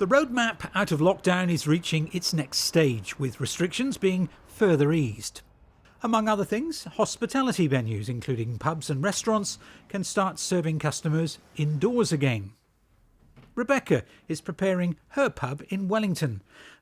The roadmap out of lockdown is reaching its next stage, with restrictions being further eased. Among other things, hospitality venues, including pubs and restaurants, can start serving customers indoors again. Rebecca is preparing her pub in Wellington,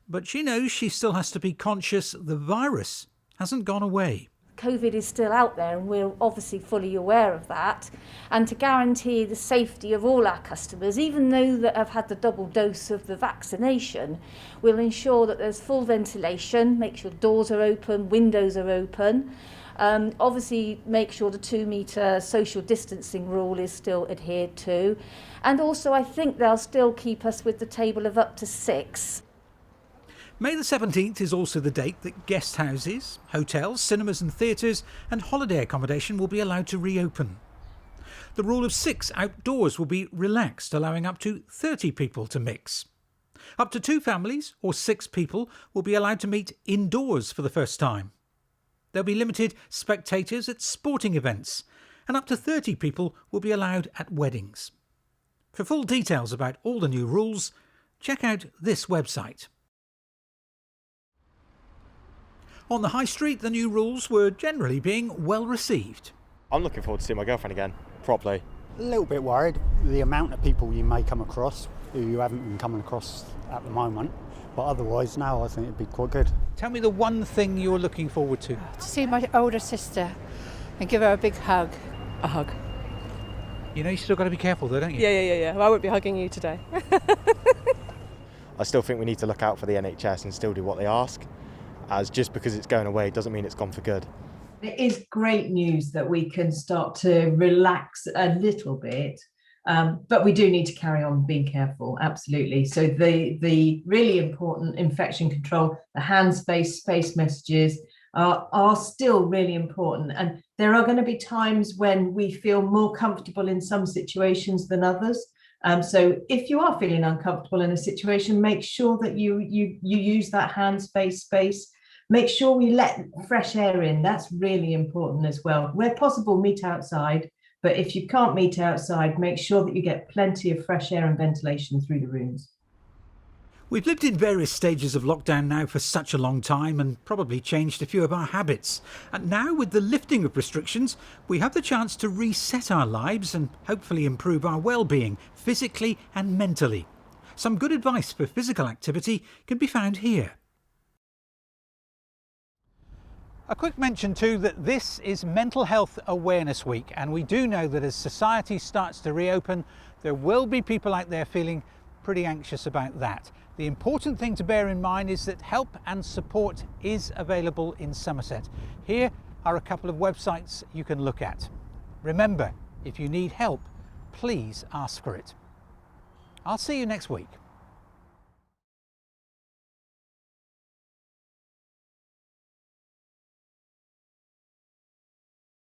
but she knows she still has to be conscious the virus hasn't gone away. COVID is still out there and we're obviously fully aware of that, and to guarantee the safety of all our customers, even those that have had the double dose of the vaccination, we'll ensure that there's full ventilation, make sure doors are open, windows are open, obviously make sure the 2 metre social distancing rule is still adhered to, and also I think they'll still keep us with the table of up to 6. May the 17th is also the date that guest houses, hotels, cinemas and theatres and holiday accommodation will be allowed to reopen. The rule of 6 outdoors will be relaxed, allowing up to 30 people to mix. Up to 2 families or 6 people will be allowed to meet indoors for the first time. There'll be limited spectators at sporting events, and up to 30 people will be allowed at weddings. For full details about all the new rules, check out this website. On the high street, the new rules were generally being well received. I'm looking forward to seeing my girlfriend again, properly. A little bit worried, the amount of people you may come across who you haven't been coming across at the moment, but otherwise now I think it'd be quite good. Tell me the one thing you're looking forward to. To see my older sister and give her a big hug. A hug. You know, you still got to be careful though, don't you? Yeah. Well, I won't be hugging you today. I still think we need to look out for the NHS and still do what they ask, as just because it's going away doesn't mean it's gone for good. It is great news that we can start to relax a little bit, but we do need to carry on being careful, absolutely. So the really important infection control, the hands-face messages are still really important. And there are going to be times when we feel more comfortable in some situations than others. So if you are feeling uncomfortable in a situation, make sure that you use that hands-face space. Make sure we let fresh air in. That's really important as well. Where possible, meet outside. But if you can't meet outside, make sure that you get plenty of fresh air and ventilation through the rooms. We've lived in various stages of lockdown now for such a long time and probably changed a few of our habits. And now, with the lifting of restrictions, we have the chance to reset our lives and hopefully improve our well-being, physically and mentally. Some good advice for physical activity can be found here. A quick mention too that this is Mental Health Awareness Week, and we do know that as society starts to reopen, there will be people out there feeling pretty anxious about that. The important thing to bear in mind is that help and support is available in Somerset. Here are a couple of websites you can look at. Remember, if you need help, please ask for it. I'll see you next week.